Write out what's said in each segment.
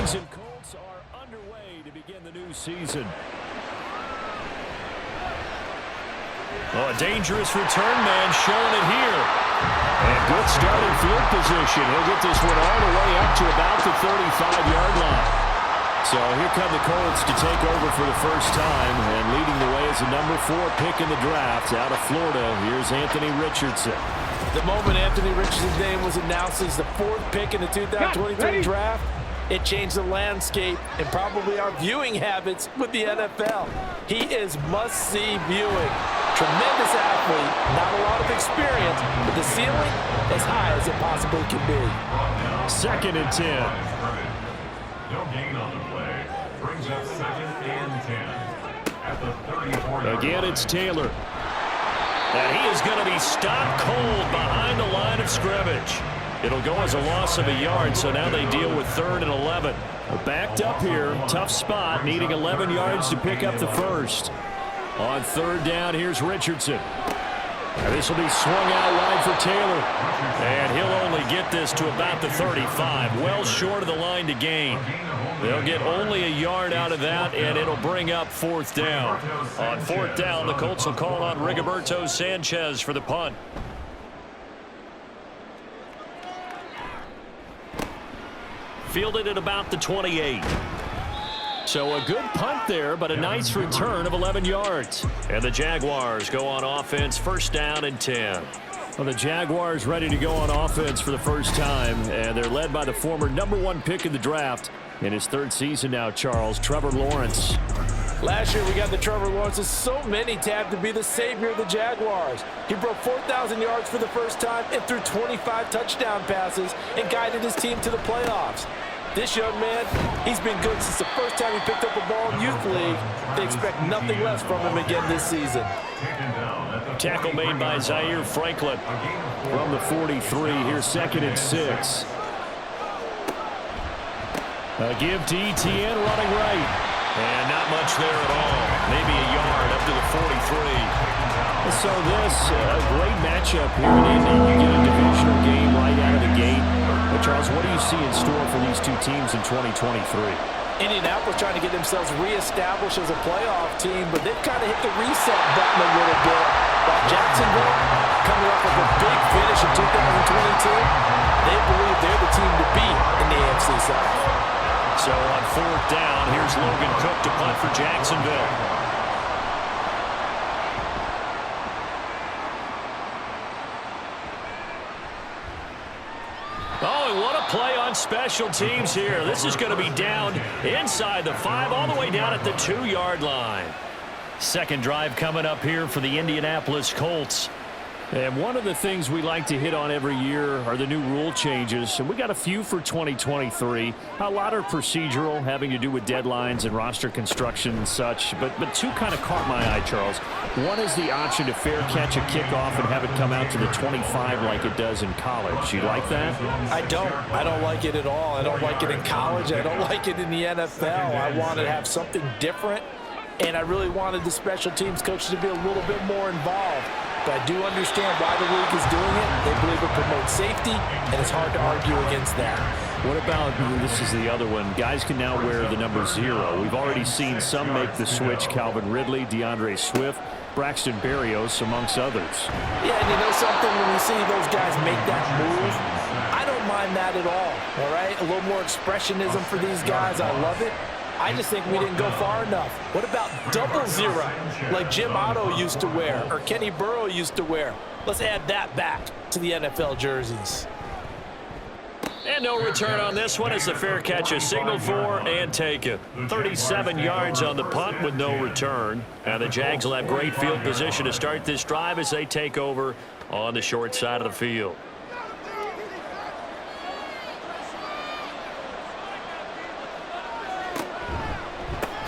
Jags and Colts are underway to begin the new season. Oh, a dangerous return man showing it here. And good starting field position. He'll get this one all the way up to about the 35-yard line. So here come the Colts to take over for the first time, and leading the way is the number 4 pick in the draft out of Florida. Here's Anthony Richardson. The moment Anthony Richardson's name was announced as the 4th pick in the 2023 draft, it changed the landscape and probably our viewing habits with the NFL. He is must-see viewing. Tremendous athlete, not a lot of experience, but the ceiling as high as it possibly can be. 2nd and 10. No gain on the play. Brings up 2nd and 10. At the 34-yard Again, it's Taylor. And he is going to be stopped cold behind the line of scrimmage. It'll go as a loss of a yard, so now they deal with 3rd and 11. Backed up here, tough spot, needing 11 yards to pick up the first. On 3rd down, here's Richardson. And this will be swung out wide for Taylor. And he'll only get this to about the 35, well short of the line to gain. They'll get only a yard out of that, and it'll bring up 4th down. On 4th down, the Colts will call on Rigoberto Sanchez for the punt. Fielded at about the 28. So a good punt there, but a nice return of 11 yards. And the Jaguars go on offense, 1st down and 10. Well, the Jaguars ready to go on offense for the first time, and they're led by the former number 1 pick in the draft. In his 3rd season now, Charles, Trevor Lawrence. Last year we got the Trevor Lawrences. So many tabbed to be the savior of the Jaguars. He broke 4,000 yards for the first time and threw 25 touchdown passes and guided his team to the playoffs. This young man, he's been good since the first time he picked up a ball in Youth League. They expect nothing less from him again this season. Tackle made by Zaire Franklin from the 43. Here's 2nd and 6. A give to Etienne running right. And not much there at all. Maybe a yard up to the 43. So this, a great matchup here in Indy. You get a divisional game right out of the gate. But Charles, what do you see in store for these two teams in 2023? Indianapolis trying to get themselves reestablished as a playoff team, but they've kind of hit the reset button a little bit. While Jacksonville, coming up with a big finish in 2022, they believe they're the team to beat in the AFC South. So on 4th down, here's Logan Cook to punt for Jacksonville. Oh, and what a play on special teams here. This is going to be down inside the 5, all the way down at the 2-yard line. 2nd drive coming up here for the Indianapolis Colts. And one of the things we like to hit on every year are the new rule changes. And we got a few for 2023. A lot are procedural, having to do with deadlines and roster construction and such. But 2 kind of caught my eye, Charles. One is the option to fair catch a kickoff and have it come out to the 25 like it does in college. You like that? I don't like it at all. I don't like it in college. I don't like it in the NFL. I want to have something different. And I really wanted the special teams coaches to be a little bit more involved. But I do understand why the league is doing it. They believe it promotes safety, and it's hard to argue against that. What about, this is the other one, guys can now wear the number 0. We've already seen some make the switch, Calvin Ridley, DeAndre Swift, Braxton Berrios, amongst others. Yeah, and you know something, when you see those guys make that move, I don't mind that at all right? A little more expressionism for these guys, I love it. I just think we didn't go far enough. What about 00, like Jim Otto used to wear or Kenny Burrow used to wear? Let's add that back to the NFL jerseys. And no return on this one as the fair catch is signaled for and taken. 37 yards on the punt with no return. And the Jags will have great field position to start this drive as they take over on the short side of the field.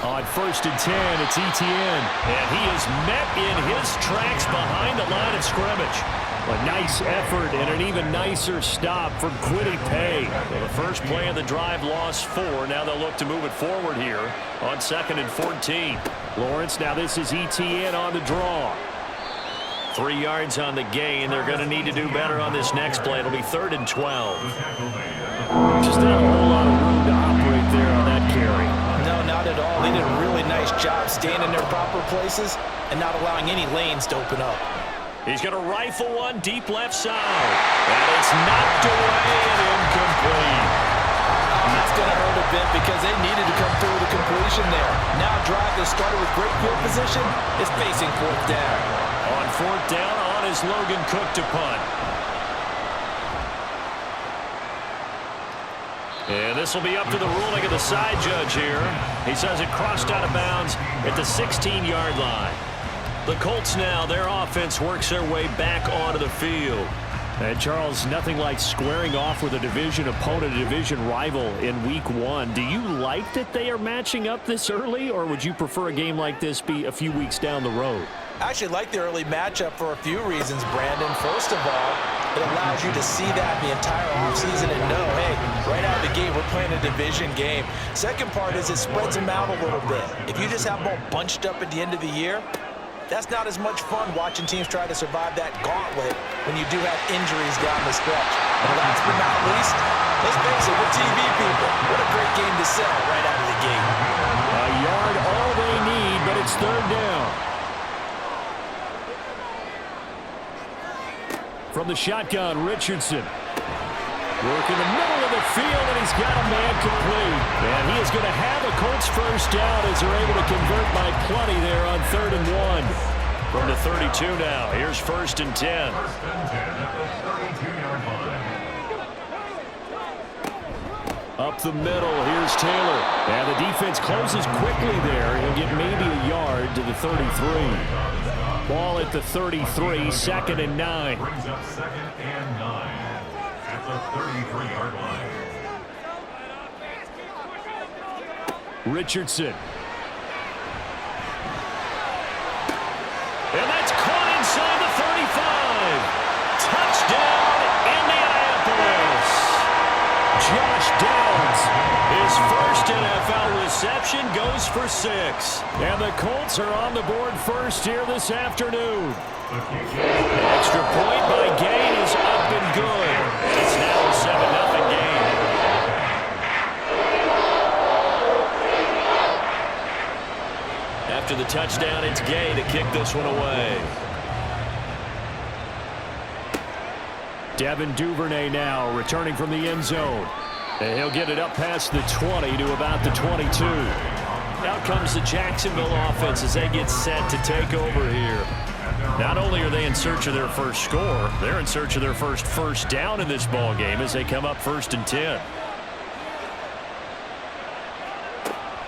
On 1st and 10, it's Etienne. And he is met in his tracks behind the line of scrimmage. A nice effort and an even nicer stop from Kwity Paye. Well, the first play of the drive lost 4. Now they'll look to move it forward here on 2nd and 14. Lawrence, now this is Etienne on the draw. 3 yards on the gain. They're going to need to do better on this next play. It'll be 3rd and 12. Just not a whole lot of room to operate there places and not allowing any lanes to open up. He's going to rifle one deep left side. And it's knocked away and incomplete. That's going to hurt a bit because they needed to come through with a completion there. Now a drive that started with great field position is facing fourth down. On fourth down, on is Logan Cook to punt. And this will be up to the ruling of the side judge here. He says it crossed out of bounds at the 16-yard line. The Colts now, their offense works their way back onto the field. And Charles, nothing like squaring off with a division opponent, a division rival in week one. Do you like that they are matching up this early, or would you prefer a game like this be a few weeks down the road? I actually like the early matchup for a few reasons, Brandon. First of all, it allows you to see that the entire offseason and know, hey, right out of the gate, we're playing a division game. Second part is it spreads them out a little bit. If you just have them all bunched up at the end of the year, that's not as much fun watching teams try to survive that gauntlet when you do have injuries down the stretch. And last but not least, let's face it, we're TV people. What a great game to sell right out of the gate. A yard all they need, but it's third down. From the shotgun, Richardson. Work in the middle of the field, and he's got a man complete. And he is going to have a Colts first down as they're able to convert by plenty there on 3rd and 1. From the 32 now, here's 1st and 10. First and 10 at the 32-yard line. Up the middle, here's Taylor. And the defense closes quickly there. He'll get maybe a yard to the 33. Ball at the 33, 2nd and 9. Brings up 2nd and 9 at the 33-yard line. Richardson. And that's caught inside the 35. Touchdown, Indianapolis. Josh Downs, his first NFL reception, goes for 6. And the Colts are on the board first here this afternoon. Extra point by Gay is up and good. And it's now a 7-0 game. After the touchdown, it's Gay to kick this one away. Devin Duvernay now returning from the end zone. And he'll get it up past the 20 to about the 22. Out comes the Jacksonville offense as they get set to take over here. Not only are they in search of their first score, they're in search of their first down in this ball game as they come up 1st and 10.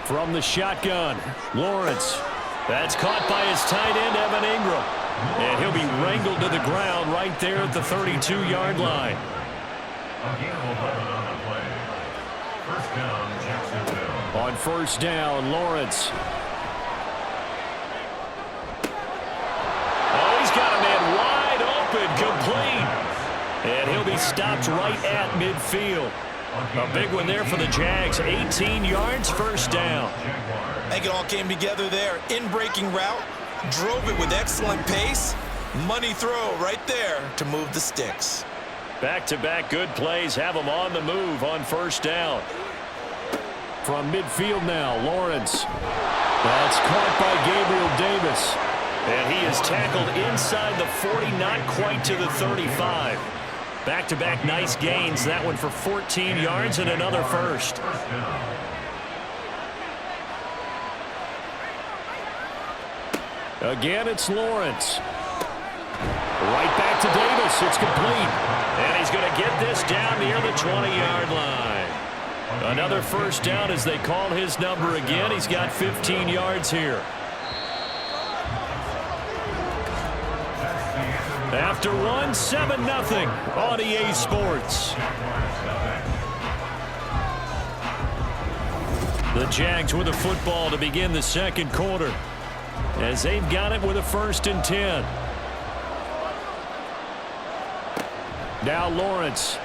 From the shotgun, Lawrence. That's caught by his tight end, Evan Ingram. And he'll be wrangled to the ground right there at the 32-yard line. First down, Jacksonville. On 1st down, Lawrence. Oh, he's got a man wide open, complete. And he'll be stopped right at midfield. A big one there for the Jags. 18 yards, 1st down. I think it all came together there. In-breaking route, drove it with excellent pace. Money throw right there to move the sticks. Back-to-back good plays have them on the move on 1st down. From midfield now, Lawrence. That's caught by Gabriel Davis. And he is tackled inside the 40, not quite to the 35. Back-to-back nice gains. That one for 14 yards and another first. Again, it's Lawrence. Right back to Davis. It's complete. And he's going to get this down near the 20-yard line. Another first down as they call his number again. He's got 15 yards here. After one, 7-0 on EA Sports. The Jags with a football to begin the second quarter as they've got it with a 1st and 10. Now Lawrence.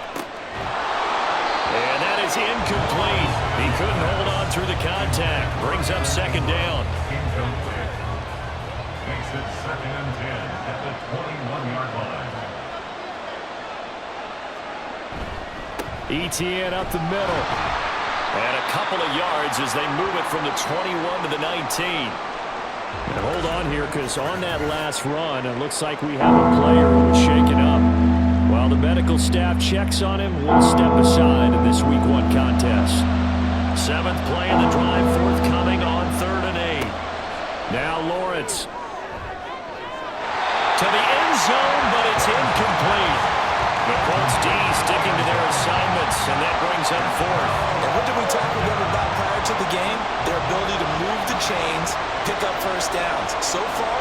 And that is incomplete. He couldn't hold on through the contact. Brings up 2nd down. Makes it 2nd and 10 at the 21-yard line. ETN up the middle. And a couple of yards as they move it from the 21 to the 19. And hold on here, because on that last run, it looks like we have a player who is shaken up. While the medical staff checks on him, we'll step aside in this Week 1 contest. 7th play in the drive, forthcoming on 3rd and 8. Now Lawrence. To the end zone, but it's incomplete. The Colts D sticking to their assignments, and that brings up 4th. And what did we talk with them about prior to the game? Their ability to move the chains, pick up first downs. So far,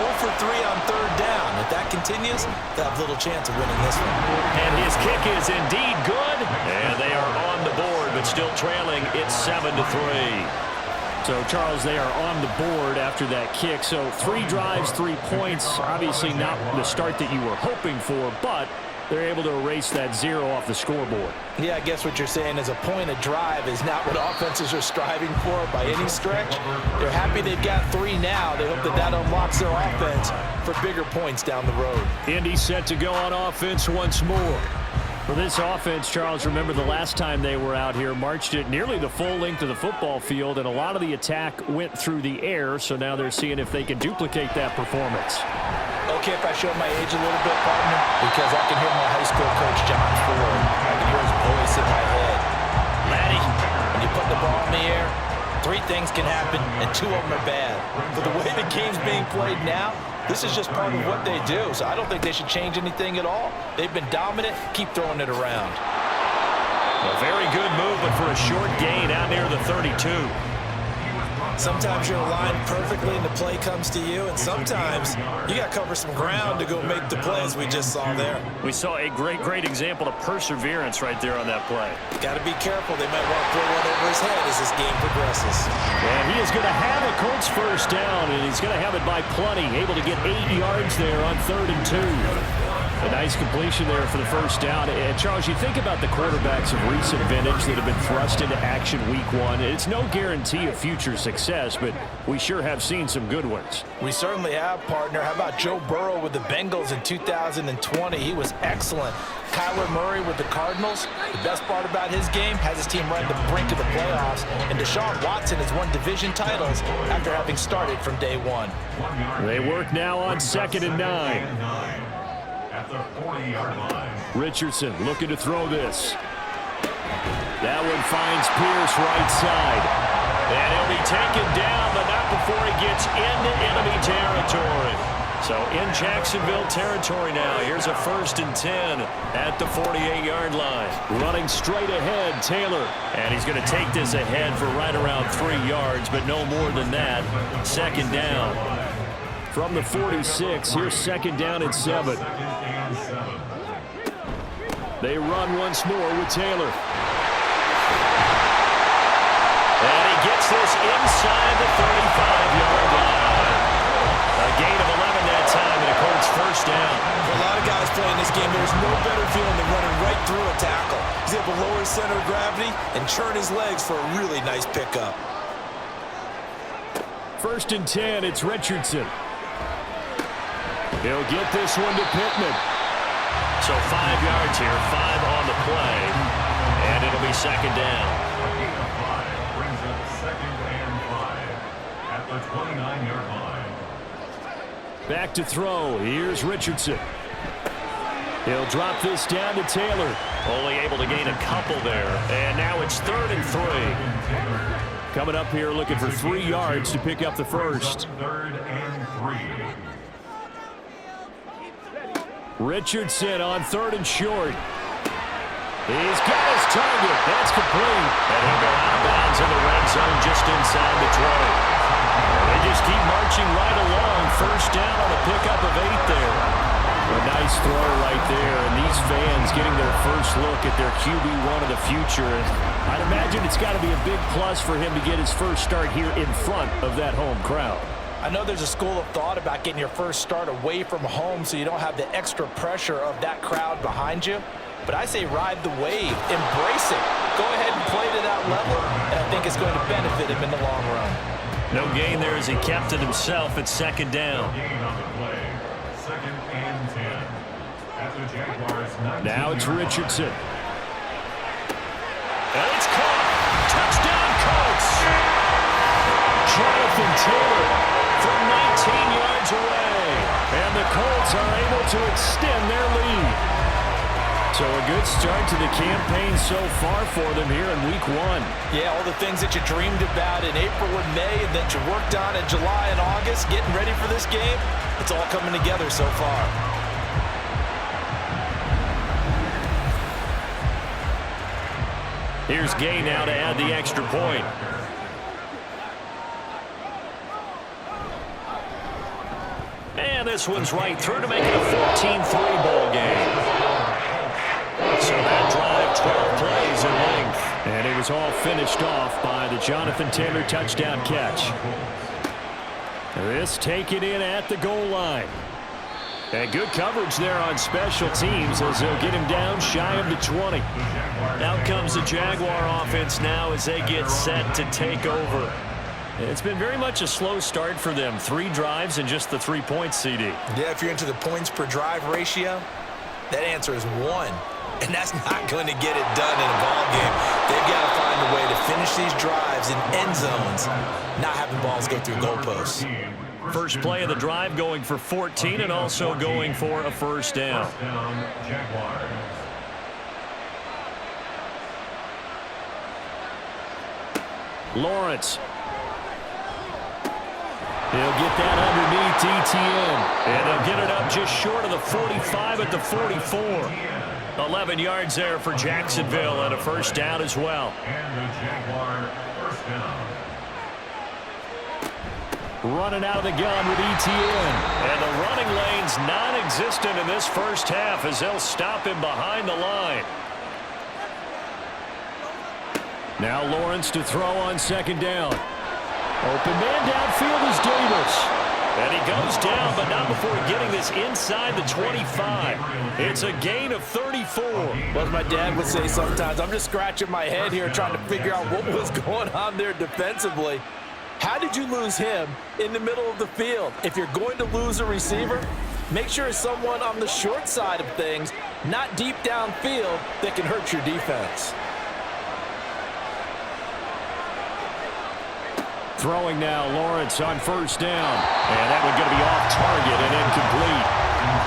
0 for 3 on 3rd down. If that continues, they'll have little chance of winning this one. And his kick is indeed good. And they are on the board, but still trailing. It's 7-3. So, Charles, they are on the board after that kick. So, 3 drives, 3 points. Obviously not the start that you were hoping for, but they're able to erase that 0 off the scoreboard. Yeah, I guess what you're saying is a point a drive is not what offenses are striving for by any stretch. They're happy they've got 3 now. They hope that that unlocks their offense for bigger points down the road. Indy set to go on offense once more. For this offense, Charles, remember the last time they were out here, marched it nearly the full length of the football field, and a lot of the attack went through the air, so now they're seeing if they can duplicate that performance. Okay, if I show my age a little bit, partner, because I can hear my high school coach, John Ford. I can hear his voice in my head. Laddie, when you put the ball in the air, 3 things can happen, and 2 of them are bad. But the way the game's being played now, this is just part of what they do, so I don't think they should change anything at all. They've been dominant. Keep throwing it around. A very good move, but for a short gain out near the 32. Sometimes you're aligned perfectly and the play comes to you, and sometimes you got to cover some ground to go make the play, as we just saw there. We saw a great example of perseverance right there on that play. Got to be careful. They might want to throw one over his head as this game progresses. And he is going to have a Colts first down, and he's going to have it by plenty. Able to get 8 yards there on 3rd and 2. A nice completion there for the first down. And Charles, you think about the quarterbacks of recent vintage that have been thrust into action Week 1. It's no guarantee of future success, but we sure have seen some good ones. We certainly have, partner. How about Joe Burrow with the Bengals in 2020? He was excellent. Kyler Murray with the Cardinals. The best part about his game, has his team right at the brink of the playoffs. And Deshaun Watson has won division titles after having started from day 1. They work now on 2nd and 9. At the 40-yard line. Richardson looking to throw this. That one finds Pierce right side. And he'll be taken down, but not before he gets into enemy territory. So in Jacksonville territory now. Here's a 1st and 10 at the 48-yard line. Running straight ahead, Taylor. And he's going to take this ahead for right around 3 yards, but no more than that. 2nd down. From the 46, here's 2nd down and 7. They run once more with Taylor. And he gets this inside the 35-yard line. A gain of 11 that time, and a Colts first down. For a lot of guys playing this game, there's no better feeling than running right through a tackle. He's able to lower his center of gravity and churn his legs for a really nice pickup. 1st and 10, it's Richardson. He'll get this one to Pittman. So 5 yards here, 5 on the play, and it'll be 2nd down. Brings up 2nd and 5 at the 29-yard line. Back to throw. Here's Richardson. He'll drop this down to Taylor. Only able to gain a couple there. And now it's 3rd and 3. Coming up here looking for 3 yards to pick up the first. 3rd and 3. Richardson on 3rd and short. He's got his target. That's complete. And he'll go out of bounds in the red zone just inside the 20. They just keep marching right along. First down on a pickup of 8 there. A nice throw right there. And these fans getting their first look at their QB1 of the future. I'd imagine it's got to be a big plus for him to get his first start here in front of that home crowd. I know there's a school of thought about getting your first start away from home so you don't have the extra pressure of that crowd behind you. But I say ride the wave. Embrace it. Go ahead and play to that level, and I think it's going to benefit him in the long run. No gain there as he kept it himself at 2nd down. Gain on the play. 2nd and 10 at the Jaguars. Now it's Richardson. And it's caught. Touchdown, Colts. Jonathan Taylor from 19 yards away. And the Colts are able to extend their lead. So a good start to the campaign so far for them here in Week 1. Yeah, all the things that you dreamed about in April and May and that you worked on in July and August, getting ready for this game, it's all coming together so far. Here's Gay now to add the extra point. And this one's right through to make it a 14-3 ball game. So that drive, 12 plays in length. And it was all finished off by the Jonathan Taylor touchdown catch. This taken in at the goal line. And good coverage there on special teams as they'll get him down shy of the 20. Out comes the Jaguar offense now as they get set to take over. It's been very much a slow start for them. 3 drives and just the 3 points, CD. Yeah, if you're into the points per drive ratio, that answer is 1. And that's not going to get it done in a ball game. They've got to find a way to finish these drives in end zones, not having balls go through goalposts. First play of the drive going for 14 and also going for a first down. Lawrence. He'll get that underneath ETN. And they'll get it up just short of the 45 at the 44. 11 yards there for Jacksonville and a first down as well. And the Jaguar first down. Running out of the gun with ETN. And the running lane's non-existent in this first half as they'll stop him behind the line. Now Lawrence to throw on second down. Open man downfield is Davis. And he goes down, but not before getting this inside the 25. It's a gain of 34. Well, as my dad would say sometimes, I'm just scratching my head here trying to figure out what was going on there defensively. How did you lose him in the middle of the field? If you're going to lose a receiver, make sure it's someone on the short side of things, not deep downfield, that can hurt your defense. Throwing now, Lawrence on first down. And that one going to be off target and incomplete.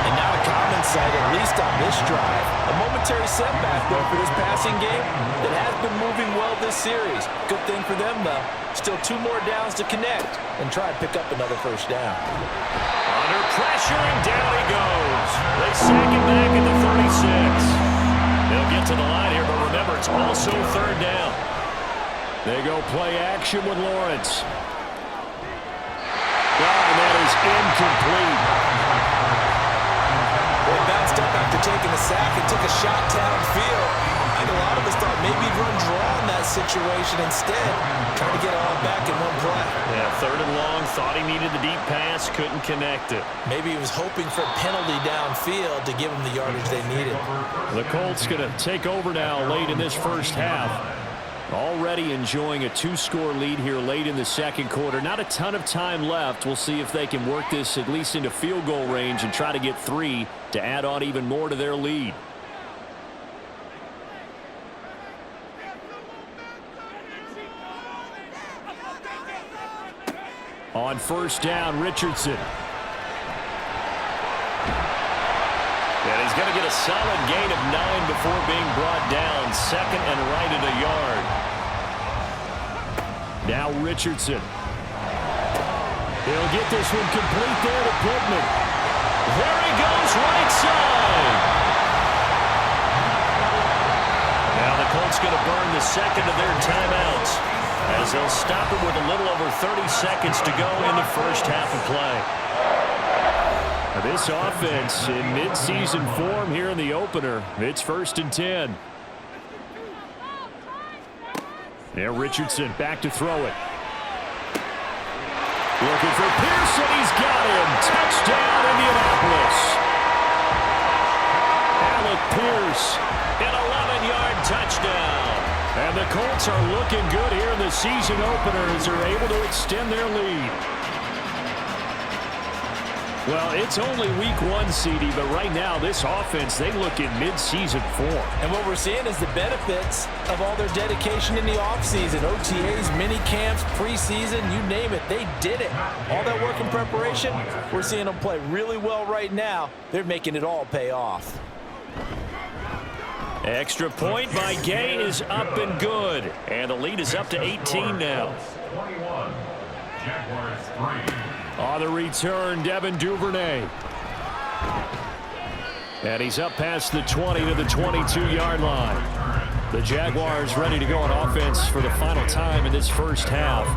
And not a common sight, at least on this drive. A momentary setback, though, for this passing game that has been moving well this series. Good thing for them, though. Still 2 more downs to connect and try to pick up another first down. Under pressure, and down he goes. They sack him back at the 36. They'll get to the line here, but remember, it's also third down. They go play action with Lawrence. And that is incomplete. Well, he bounced up after taking a sack and took a shot downfield. I think a lot of us thought maybe he'd run draw in that situation instead. Trying to get it all back in one play. Yeah, third and long. Thought he needed the deep pass. Couldn't connect it. Maybe he was hoping for a penalty downfield to give him the yardage they needed. The Colts going to take over now late in this first half. Already enjoying a 2-score lead here late in the second quarter. Not a ton of time left. We'll see if they can work this at least into field goal range and try to get 3 to add on even more to their lead. On first down, Richardson. And he's going to get a solid gain of 9 before being brought down. Second and right at a yard. Now Richardson. He'll get this one complete there to Pittman. There he goes, right side. Now the Colts going to burn the second of their timeouts as they'll stop it with a little over 30 seconds to go in the first half of play. This offense in midseason form here in the opener. It's first and 10. Now Richardson back to throw it. Looking for Pearson. He's got him. Touchdown, Indianapolis. Alec Pierce, an 11-yard touchdown. And the Colts are looking good here in the season opener as they're able to extend their lead. Well, it's only week 1, CD, but right now this offense, they look in mid-season form. And what we're seeing is the benefits of all their dedication in the offseason. OTAs, mini camps, preseason, you name it, they did it. All that work in preparation, we're seeing them play really well right now. They're making it all pay off. Extra point by Gay is up and good. And the lead is up to 18 now. 21. Jaguars 3. On the return, Devin Duvernay. And he's up past the 20 to the 22-yard line. The Jaguars ready to go on offense for the final time in this first half.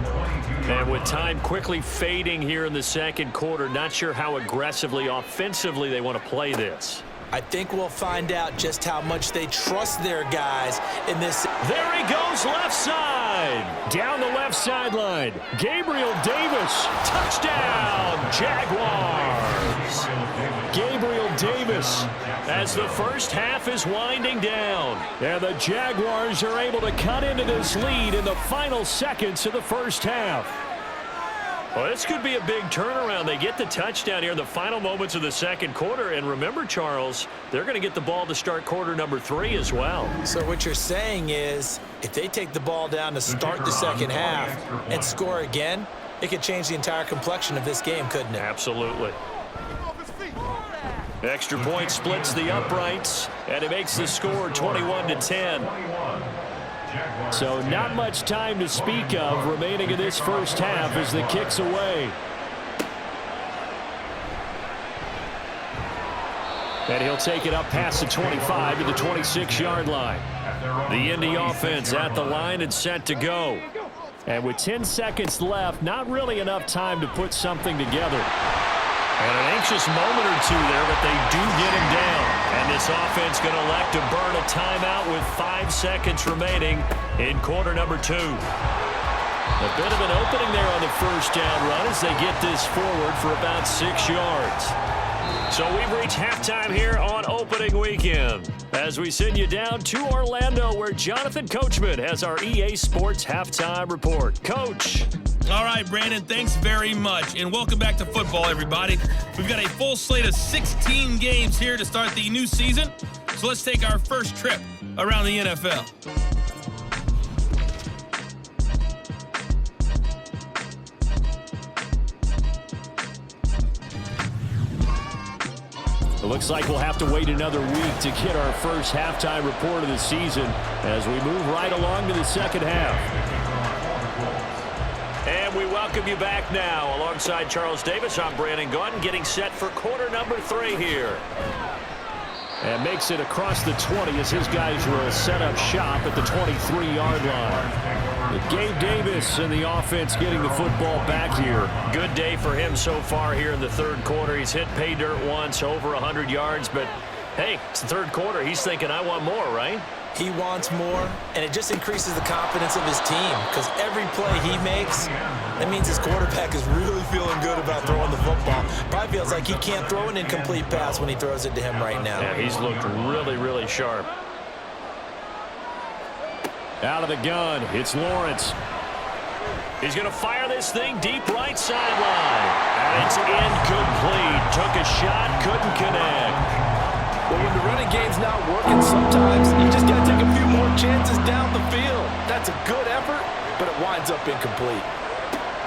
And with time quickly fading here in the second quarter, not sure how aggressively, offensively they want to play this. I think we'll find out just how much they trust their guys in this. There he goes, left side. Down the left sideline. Gabriel Davis. Touchdown, Jaguars. Gabriel Davis as the first half is winding down. And the Jaguars are able to cut into this lead in the final seconds of the first half. Well, this could be a big turnaround. They get the touchdown here in the final moments of the second quarter. And remember, Charles, they're going to get the ball to start quarter number 3 as well. So what you're saying is if they take the ball down to start the second half and score again, it could change the entire complexion of this game, couldn't it? Absolutely. Extra point splits the uprights, and it makes the score 21-10. So not much time to speak of remaining in this first half as the kick's away. And he'll take it up past the 25 to the 26-yard line. The Indy offense at the line and set to go. And with 10 seconds left, not really enough time to put something together. And an anxious moment or two there, but they do get him down. And this offense going to elect to burn a timeout with 5 seconds remaining in quarter number 2. A bit of an opening there on the first down run as they get this forward for about 6 yards. So we've reached halftime here on opening weekend as we send you down to Orlando where Jonathan Coachman has our EA Sports halftime report. Coach. All right, Brandon, thanks very much. And welcome back to football, everybody. We've got a full slate of 16 games here to start the new season. So let's take our first trip around the NFL. It looks like we'll have to wait another week to get our first halftime report of the season as we move right along to the second half. And we welcome you back now. Alongside Charles Davis, I'm Brandon Gaudin, getting set for quarter number 3 here. And makes it across the 20 as his guys will set up shop at the 23-yard line. With Gabe Davis and the offense getting the football back here. Good day for him so far here in the third quarter. He's hit pay dirt once, over 100 yards. But, hey, it's the third quarter. He's thinking, I want more, right? He wants more, and it just increases the confidence of his team because every play he makes, that means his quarterback is really feeling good about throwing the football. Probably feels like he can't throw an incomplete pass when he throws it to him right now. Yeah, he's looked really, really sharp. Out of the gun, it's Lawrence. He's going to fire this thing deep right sideline. And it's incomplete. Took a shot, couldn't connect. Well, when the running game's not working sometimes, you just got to take a few more chances down the field. That's a good effort, but it winds up incomplete.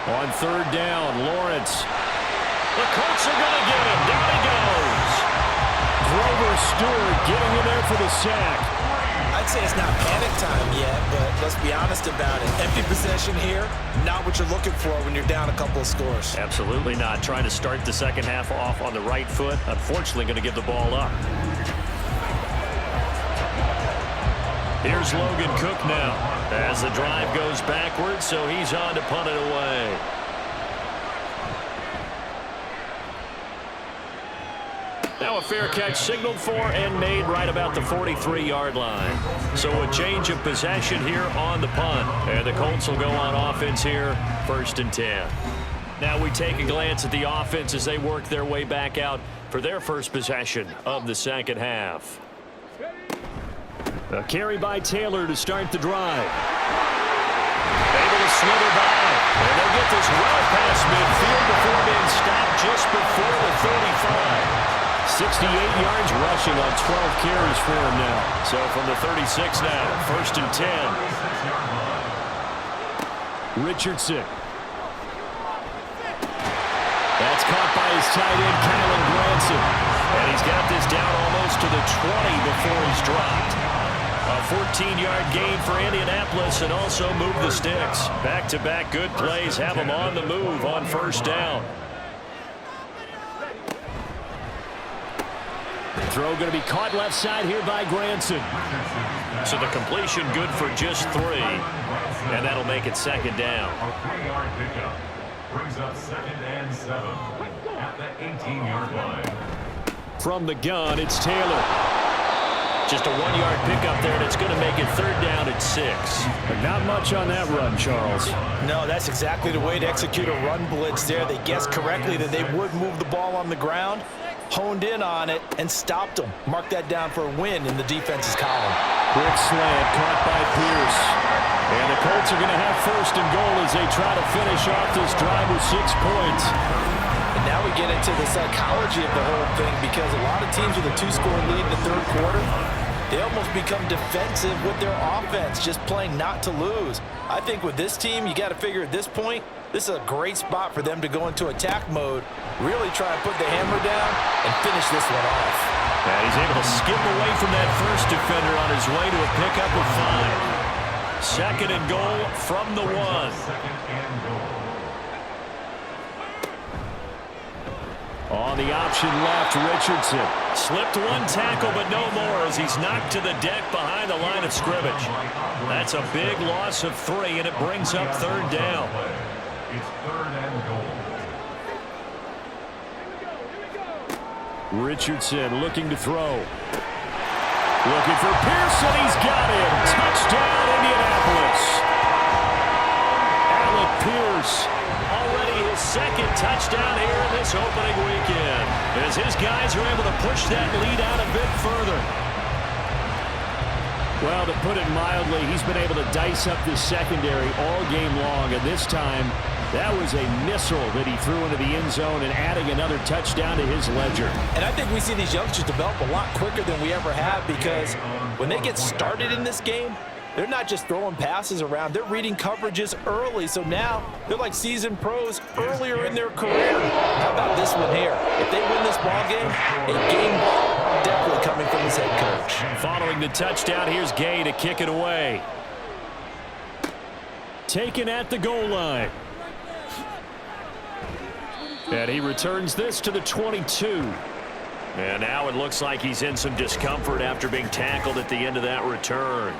On third down, Lawrence. The Colts are going to get him. Down he goes. Grover Stewart getting in there for the sack. I'd say it's not panic time yet, but let's be honest about it. Empty possession here, not what you're looking for when you're down a couple of scores. Absolutely not. Trying to start the second half off on the right foot. Unfortunately, going to give the ball up. Here's Logan Cook now as the drive goes backwards, so he's on to punt it away. Now a fair catch signaled for and made right about the 43-yard line. So a change of possession here on the punt. And the Colts will go on offense here, 1st and 10. Now we take a glance at the offense as they work their way back out for their first possession of the second half. A carry by Taylor to start the drive. Able to slither by. And they get this well past midfield before being stopped just before the 35. 68 yards rushing on 12 carries for him now. So from the 36 now, 1st and 10. Richardson. That's caught by his tight end, Kylan Granson. And he's got this down almost to the 20 before he's dropped. A 14-yard gain for Indianapolis and also move the sticks. Back-to-back good plays have them on the move on 1st down. Throw going to be caught left side here by Granson. So the completion good for just 3. And that'll make it 2nd down. A 3-yard pickup brings up 2nd and 7 at the 18-yard line. From the gun, it's Taylor. Just a 1-yard pickup there, and it's going to make it 3rd down at 6. But not much on that run, Charles. No, that's exactly the way to execute a run blitz there. They guessed correctly that they would move the ball on the ground, honed in on it, and stopped them. Mark that down for a win in the defense's column. Quick slant caught by Pierce. And the Colts are going to have 1st and goal as they try to finish off this drive with 6 points. And now we get into the psychology of the whole thing, because a lot of teams with a 2-score lead in the 3rd quarter, they almost become defensive with their offense, just playing not to lose. I think with this team, you got to figure at this point, this is a great spot for them to go into attack mode, really try and put the hammer down and finish this one off. And he's able to skip away from that first defender on his way to a pickup of 5. 2nd and goal from the 1. 2nd and goal. On the option left, Richardson. Slipped 1 tackle, but no more as he's knocked to the deck behind the line of scrimmage. That's a big loss of 3, and it brings up 3rd down. It's 3rd and goal. Richardson looking to throw. Looking for Pearson. He's got him. Touchdown, Indianapolis. Alec Pierce. Already his 2nd touchdown here in this opening weekend, as his guys are able to push that lead out a bit further. Well, to put it mildly, he's been able to dice up this secondary all game long, and this time that was a missile that he threw into the end zone and adding another touchdown to his ledger. And I think we see these youngsters develop a lot quicker than we ever have, because when they get started in this game, they're not just throwing passes around. They're reading coverages early. So now they're like seasoned pros earlier in their career. How about this one here? If they win this ball game, a game ball definitely coming from his head coach. Following the touchdown, here's Gay to kick it away. Taken at the goal line. And he returns this to the 22. And now it looks like he's in some discomfort after being tackled at the end of that return.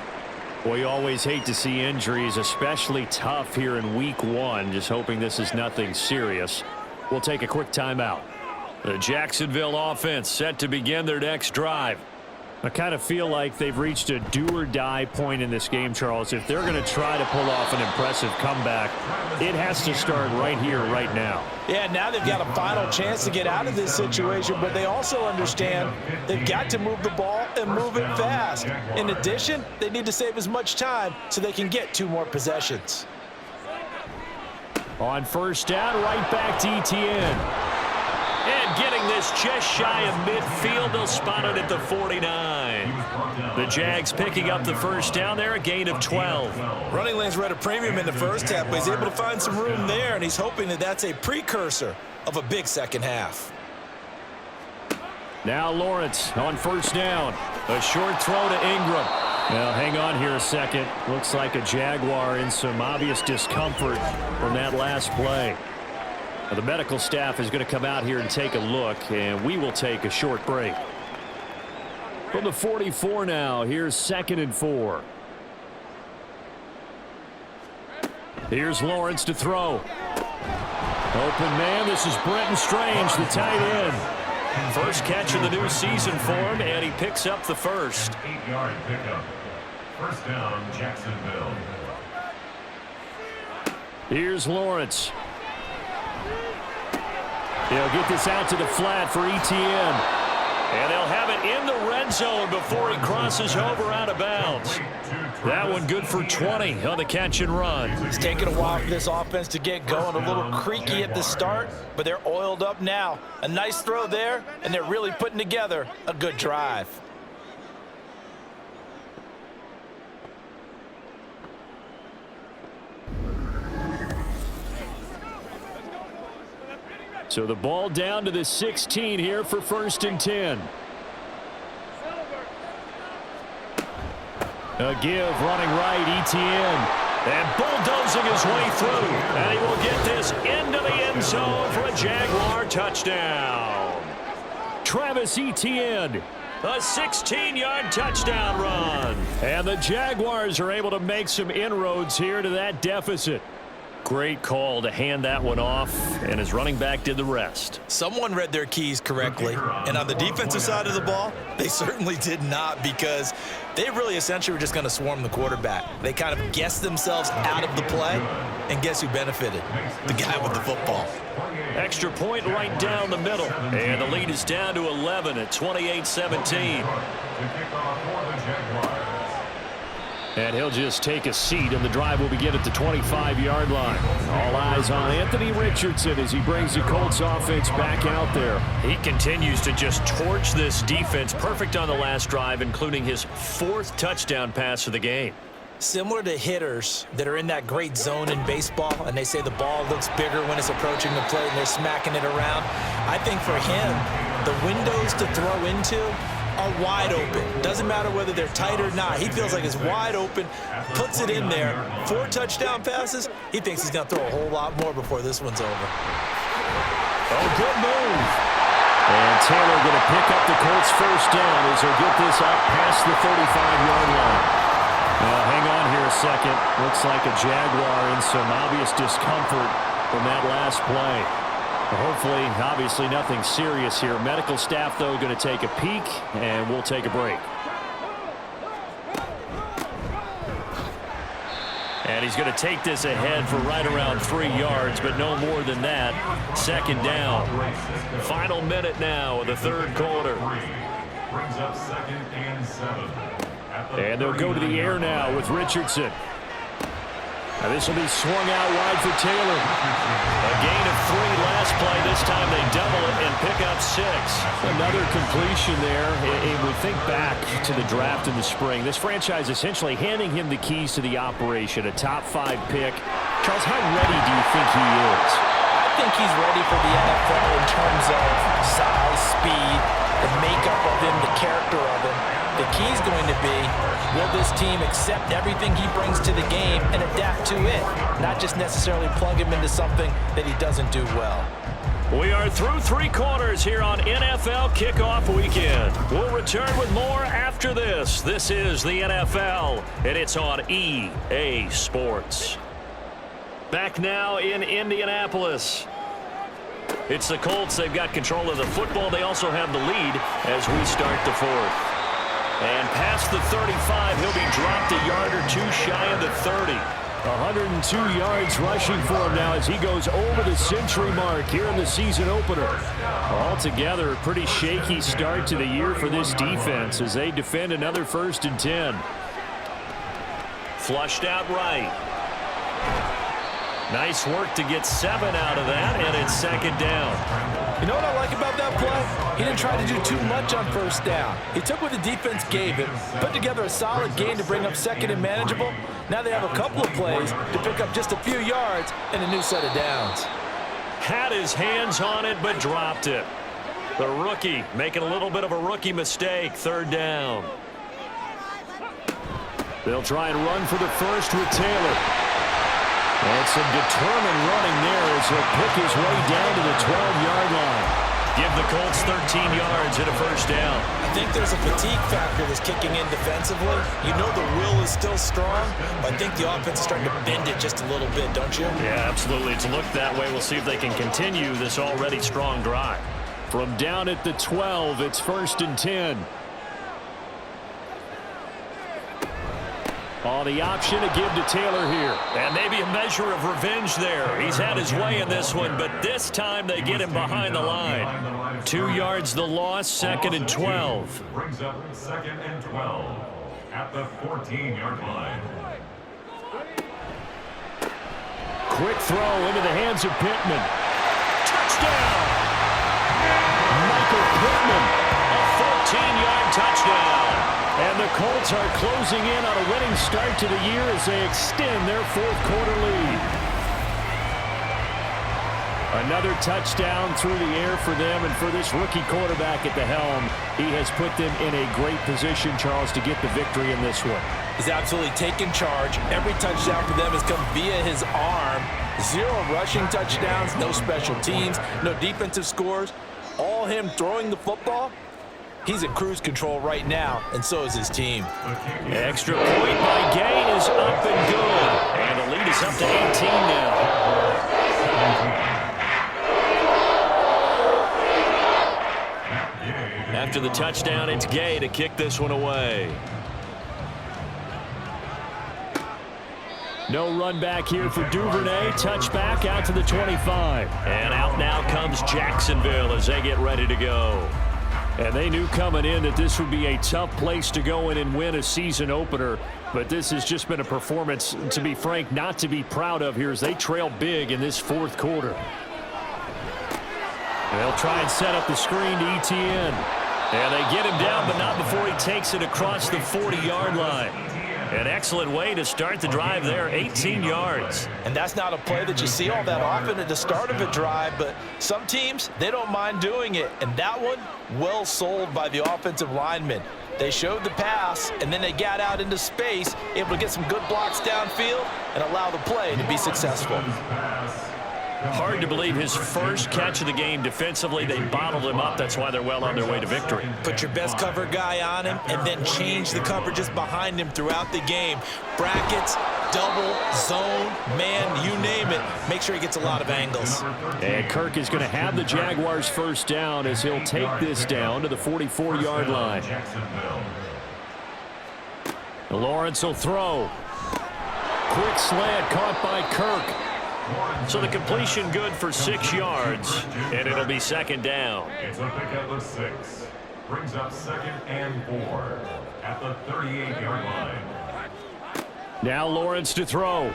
Well, you always hate to see injuries, especially tough here in week 1. Just hoping this is nothing serious. We'll take a quick timeout. The Jacksonville offense set to begin their next drive. I kind of feel like they've reached a do-or-die point in this game, Charles. If they're going to try to pull off an impressive comeback, it has to start right here, right now. Yeah, now they've got a final chance to get out of this situation, but they also understand they've got to move the ball and move it fast. In addition, they need to save as much time so they can get 2 more possessions. On 1st down, right back to Etienne. And getting this just shy of midfield, they'll spot it at the 49. The Jags picking up the 1st down there, a gain of 12. Running lanes were at a premium in the first half, but he's able to find some room there, and he's hoping that that's a precursor of a big second half. Now Lawrence on 1st down. A short throw to Ingram. Now hang on here a second. Looks like a Jaguar in some obvious discomfort from that last play. Now, the medical staff is going to come out here and take a look, and we will take a short break. From the 44 now, here's 2nd and 4. Here's Lawrence to throw. Open man, this is Brenton Strange, the tight end. First catch of the new season for him, and he picks up the 1st. 8-yard pickup. 1st down, Jacksonville. Here's Lawrence. They'll get this out to the flat for Etienne. And they'll have it in the red zone before he crosses over out of bounds. That one good for 20 on the catch and run. It's taken a while for this offense to get going. A little creaky at the start, but they're oiled up now. A nice throw there, and they're really putting together a good drive. So the ball down to the 16 here for 1st and 10. A give running right, Etienne. And bulldozing his way through. And he will get this into the end zone for a Jaguar touchdown. Travis Etienne, a 16-yard touchdown run. And the Jaguars are able to make some inroads here to that deficit. Great call to hand that one off, and his running back did the rest. Someone read their keys correctly, and on the defensive side of the ball, they certainly did not, because they really essentially were just going to swarm the quarterback. They kind of guessed themselves out of the play, and guess who benefited? The guy with the football. Extra point right down the middle, and the lead is down to 11 at 28-17. And he'll just take a seat, and the drive will begin at the 25-yard line. All eyes on Anthony Richardson as he brings the Colts offense back out there. He continues to just torch this defense. Perfect on the last drive, including his 4th touchdown pass of the game. Similar to hitters that are in that great zone in baseball, and they say the ball looks bigger when it's approaching the plate and they're smacking it around. I think for him, the windows to throw into are wide open. Doesn't matter whether they're tight or not. He feels like it's wide open, puts it in there. 4 touchdown passes. He thinks he's going to throw a whole lot more before this one's over. Oh, good move. And Taylor going to pick up the Colts' first down as he'll get this out past the 35-yard line. Now, hang on here a second. Looks like a Jaguar in some obvious discomfort from that last play. Hopefully, obviously, nothing serious here. Medical staff, though, going to take a peek, and we'll take a break. And he's going to take this ahead for right around 3 yards, but no more than that. 2nd down. Final minute now of the 3rd quarter. Brings up 2nd and 7. And they'll go to the air now with Richardson. Now this will be swung out wide for Taylor. A gain of 3 last play. This time they double it and pick up 6. Another completion there. And we think back to the draft in the spring. This franchise essentially handing him the keys to the operation. A top 5 pick. Charles, how ready do you think he is? I think he's ready for the NFL in terms of size, speed, the makeup of him, the character of him. The key is going to be, will this team accept everything he brings to the game and adapt to it, not just necessarily plug him into something that he doesn't do well. We are through 3 quarters here on NFL Kickoff Weekend. We'll return with more after this. This is the NFL, and it's on EA Sports. Back now in Indianapolis. It's the Colts. They've got control of the football. They also have the lead as we start the 4th. And past the 35, he'll be dropped a yard or 2 shy of the 30. 102 yards rushing for him now as he goes over the century mark here in the season opener. Altogether, a pretty shaky start to the year for this defense as they defend another 1st and 10. Flushed out right. Nice work to get 7 out of that, and it's 2nd down. You know what I like about that play? He didn't try to do too much on 1st down. He took what the defense gave him, put together a solid gain to bring up 2nd and manageable. Now they have a couple of plays to pick up just a few yards and a new set of downs. Had his hands on it, but dropped it. The rookie making a little bit of a rookie mistake. 3rd down. They'll try and run for the 1st with Taylor. And some determined running there as he'll pick his way down to the 12-yard line. Give the Colts 13 yards and a 1st down. I think there's a fatigue factor that's kicking in defensively. You know the will is still strong, but I think the offense is starting to bend it just a little bit, don't you? Yeah, absolutely. It's looked that way. We'll see if they can continue this already strong drive. From down at the 12, it's 1st and 10. On the option to give to Taylor here. And maybe a measure of revenge there. He's had his way in this one, but this time they get him behind the line. 2 yards the loss, 2nd and 12. Brings up 2nd and 12. at the 14-yard line. Quick throw into the hands of Pittman. Touchdown! Michael Pittman, a 14-yard touchdown. And the Colts are closing in on a winning start to the year as they extend their fourth-quarter lead. Another touchdown through the air for them, and for this rookie quarterback at the helm, he has put them in a great position, Charles, to get the victory in this one. He's absolutely taken charge. Every touchdown for them has come via his arm. 0 rushing touchdowns, no special teams, no defensive scores. All him throwing the football. He's in cruise control right now, and so is his team. Extra point by Gay is up and good. And the lead is up to 18 now. After the touchdown, it's Gay to kick this one away. No run back here for Duvernay. Touchback out to the 25. And out now comes Jacksonville as they get ready to go. And they knew coming in that this would be a tough place to go in and win a season opener. But this has just been a performance, to be frank, not to be proud of here as they trail big in this fourth quarter. They'll try and set up the screen to Etienne. And they get him down, but not before he takes it across the 40-yard line. An excellent way to start the drive there, 18 yards. And that's not a play that you see all that often at the start of a drive, but some teams, they don't mind doing it. And that one, well sold by the offensive linemen. They showed the pass, and then they got out into space, able to get some good blocks downfield and allow the play to be successful. Hard to believe his first catch of the game defensively. They bottled him up. That's why they're well on their way to victory. Put your best cover guy on him and then change the coverages behind him throughout the game. Brackets, double, zone, man, you name it. Make sure he gets a lot of angles. And Kirk is going to have the Jaguars first down as he'll take this down to the 44-yard line. Lawrence will throw. Quick slant caught by Kirk. So the completion good for 6 yards, and it'll be second down. It's a pick at the 6. Brings up 2nd and 4 at the 38-yard line. Now Lawrence to throw.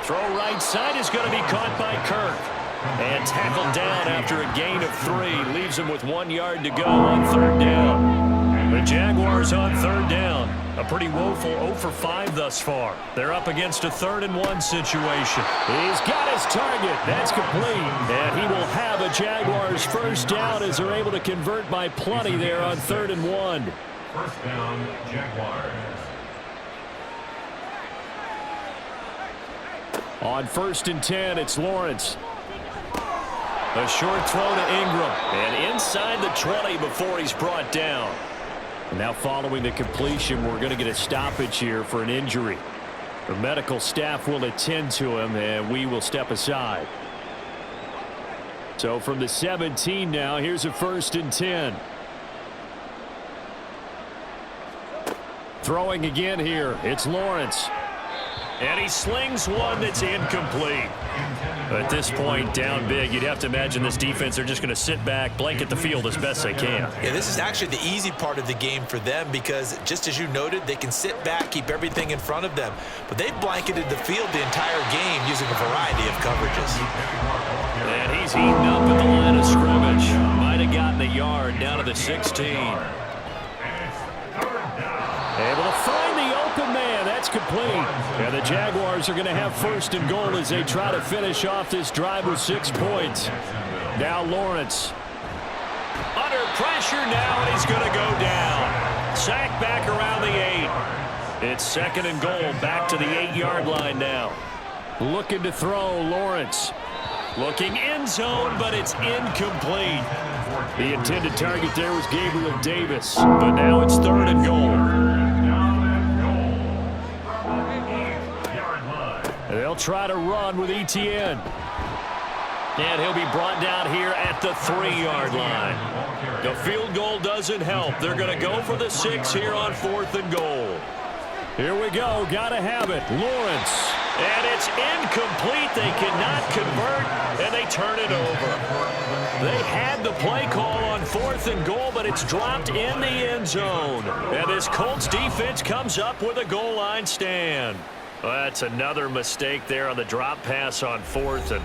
Throw right side is going to be caught by Kirk. And tackled down after a gain of 3. Leaves him with 1 yard to go on third down. The Jaguars on third down. A pretty woeful 0 for 5 thus far. They're up against a 3rd and 1 situation. He's got his target. That's complete. And he will have a Jaguars first down as they're able to convert by plenty there on 3rd and 1. First down, Jaguars. On 1st and 10, it's Lawrence. A short throw to Ingram. And inside the 20 before he's brought down. And now following the completion, we're going to get a stoppage here for an injury. The medical staff will attend to him, and we will step aside. So from the 17 now, here's a 1st and 10. Throwing again here, it's Lawrence. And he slings one that's incomplete. At this point, down big, you'd have to imagine this defense, they're just going to sit back, blanket the field as best they can. Yeah, this is actually the easy part of the game for them because, just as you noted, they can sit back, keep everything in front of them. But they've blanketed the field the entire game using a variety of coverages. And he's eaten up at the line of scrimmage. Might have gotten a yard down to the 16. Able to find the open man. That's complete. And the Jaguars are going to have 1st and goal as they try to finish off this drive with 6 points. Now Lawrence. Under pressure now, and he's going to go down. Sacked back around the 8. It's 2nd and goal. Back to the 8-yard line now. Looking to throw, Lawrence. Looking end zone, but it's incomplete. The intended target there was Gabriel Davis. But now it's 3rd and goal. They'll try to run with Etienne. And he'll be brought down here at the 3-yard line. The field goal doesn't help. They're going to go for the 6 here on 4th and goal. Here we go. Got to have it. Lawrence. And it's incomplete. They cannot convert, and they turn it over. They had the play call on 4th and goal, but it's dropped in the end zone. And this Colts defense comes up with a goal line stand. Well, that's another mistake there on the drop pass on 4th, and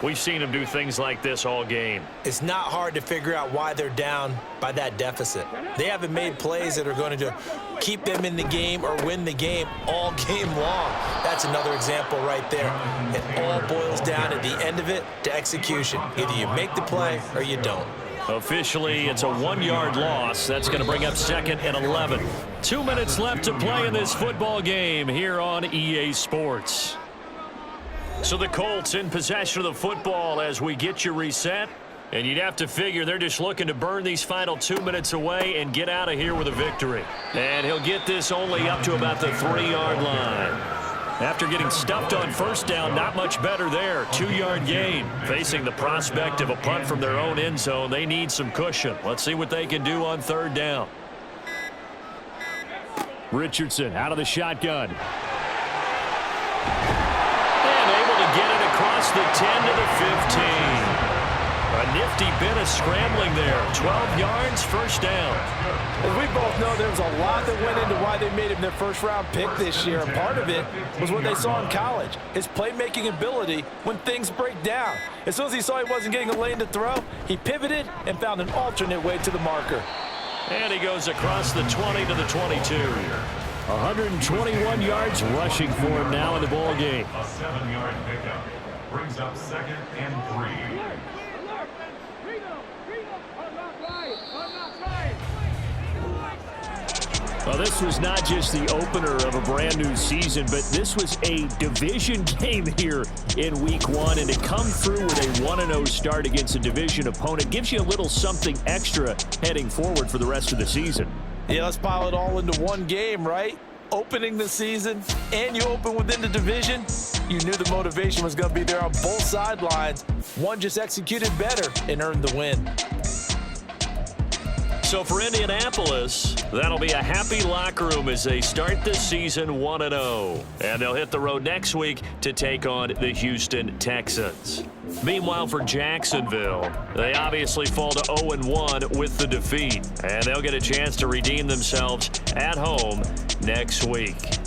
we've seen them do things like this all game. It's not hard to figure out why they're down by that deficit. They haven't made plays that are going to keep them in the game or win the game all game long. That's another example right there. It all boils down at the end of it to execution. Either you make the play or you don't. Officially, it's a 1-yard loss. That's going to bring up 2nd and 11. 2 minutes left to play in this football game here on EA Sports. So the Colts in possession of the football as we get you reset. And you'd have to figure they're just looking to burn these final 2 minutes away and get out of here with a victory. And he'll get this only up to about the 3-yard line. After getting stuffed on first down, not much better there. 2-yard gain. Facing the prospect of a punt from their own end zone, they need some cushion. Let's see what they can do on 3rd down. Richardson out of the shotgun. And able to get it across the 10 to the 15. A nifty bit of scrambling there. 12 yards, first down. As we both know, there was a lot that went into why they made him their first-round pick this year. And part of it was what they saw in college, his playmaking ability when things break down. As soon as he saw he wasn't getting a lane to throw, he pivoted and found an alternate way to the marker. And he goes across the 20 to the 22. 121 yards rushing for him now in the ball game. A 7-yard pickup brings up 2nd and 3. Well, this was not just the opener of a brand new season, but this was a division game here in week 1. And to come through with a 1-0 start against a division opponent gives you a little something extra heading forward for the rest of the season. Yeah, let's pile it all into one game, right? Opening the season, and you open within the division. You knew the motivation was going to be there on both sidelines. One just executed better and earned the win. So for Indianapolis, that'll be a happy locker room as they start this season 1-0. And they'll hit the road next week to take on the Houston Texans. Meanwhile, for Jacksonville, they obviously fall to 0-1 with the defeat. And they'll get a chance to redeem themselves at home next week.